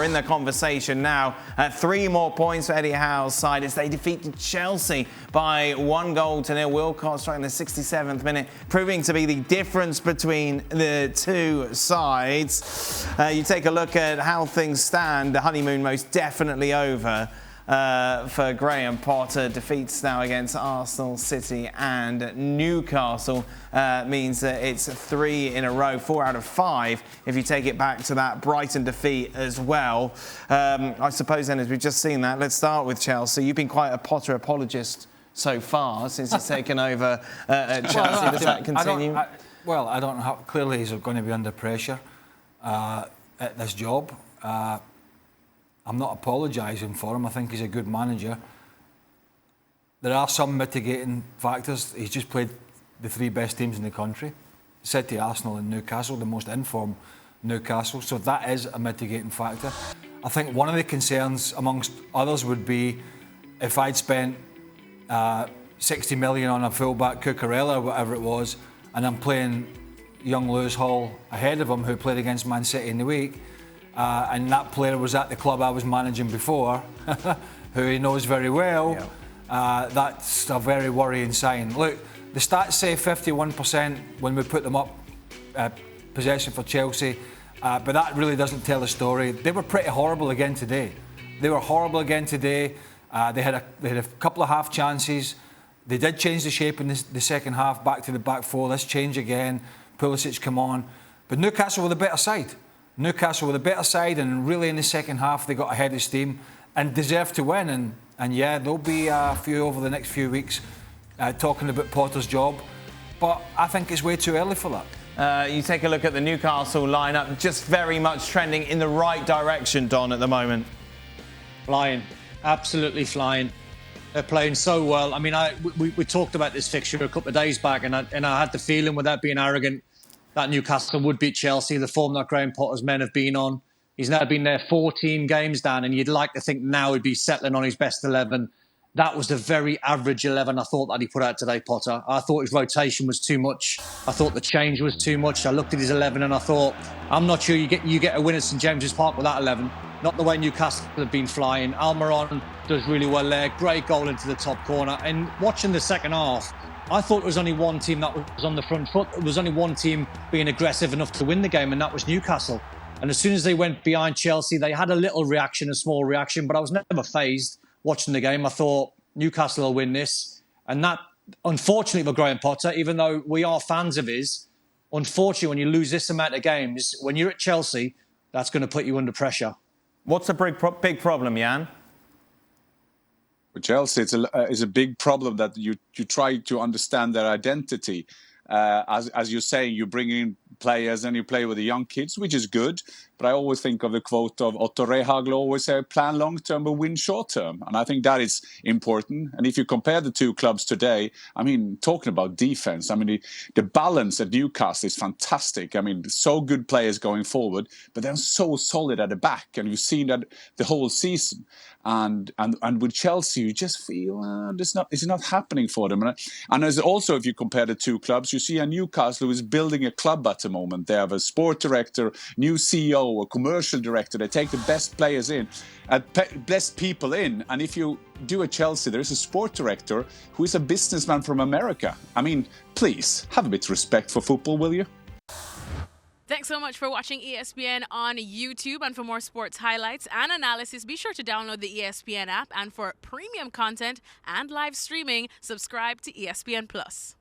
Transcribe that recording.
are in the conversation now. 3 more points for Eddie Howe's side as they defeated Chelsea by 1-0. Wilcox striking the 67th minute, proving to be the difference between the two sides. You take a look at how things stand. The honeymoon most definitely over for Graham Potter. Defeats now against Arsenal, City and Newcastle means that it's 3 in a row, 4 out of 5 if you take it back to that Brighton defeat as well. I suppose then, as we've just seen that, let's start with Chelsea. You've been quite a Potter apologist so far since he's taken over at Chelsea. Does that continue? I don't know how clearly he's going to be under pressure at this job. I'm not apologising for him. I think he's a good manager. There are some mitigating factors. He's just played the 3 best teams in the country. City, Arsenal and Newcastle, the most informed Newcastle. So that is a mitigating factor. I think one of the concerns amongst others would be if I'd spent 60 million on a fullback, Cucurella or whatever it was, and I'm playing young Lewis Hall ahead of him, who played against Man City in the week, and that player was at the club I was managing before, who he knows very well. Yeah. That's a very worrying sign. Look, the stats say 51% when we put them up, possession for Chelsea, but that really doesn't tell the story. They were pretty horrible again today. They were horrible again today. They had a couple of half chances. They did change the shape in the second half, back to the back 4. Let's change again. Pulisic come on. But Newcastle were the better side. Newcastle were the better side, and really in the second half they got ahead of steam and deserved to win. And yeah, there'll be a few over the next few weeks talking about Potter's job, but I think it's way too early for that. You take a look at the Newcastle lineup, just very much trending in the right direction, Don, at the moment. Flying, absolutely flying. They're playing so well. I mean, we talked about this fixture a couple of days back, and I had the feeling, without being arrogant, that Newcastle would beat Chelsea, the form that Graham Potter's men have been on. He's now been there 14 games, Dan, and you'd like to think now he'd be settling on his best 11. That was the very average 11 I thought that he put out today, Potter. I thought his rotation was too much. I thought the change was too much. I looked at his 11 and I thought, I'm not sure you get a win at St James's Park with that 11. Not the way Newcastle have been flying. Almiron does really well there. Great goal into the top corner. And watching the second half, I thought it was only one team that was on the front foot. There was only one team being aggressive enough to win the game, and that was Newcastle. And as soon as they went behind Chelsea, they had a little reaction, a small reaction, but I was never fazed watching the game. I thought Newcastle will win this. And that, unfortunately for Graham Potter, even though we are fans of his, unfortunately, when you lose this amount of games, when you're at Chelsea, that's going to put you under pressure. What's the big problem, Jan? For Chelsea, it's a big problem that you try to understand their identity. As you're saying, you bring in players and you play with the young kids, which is good. But I always think of the quote of Otto Rehhagel, always say, plan long-term but win short-term. And I think that is important. And if you compare the two clubs today, I mean, talking about defense, I mean, the balance at Newcastle is fantastic. I mean, so good players going forward, but they're so solid at the back. And you've seen that the whole season. And with Chelsea, you just feel it's not happening for them. And as also, if you compare the two clubs, you see a Newcastle who is building a club at the moment. They have a sport director, new CEO, a commercial director. They take the best players in, best people in. And if you do at Chelsea, there is a sport director who is a businessman from America. I mean, please, have a bit of respect for football, will you? Thanks so much for watching ESPN on YouTube. And for more sports highlights and analysis, be sure to download the ESPN app. And for premium content and live streaming, subscribe to ESPN Plus.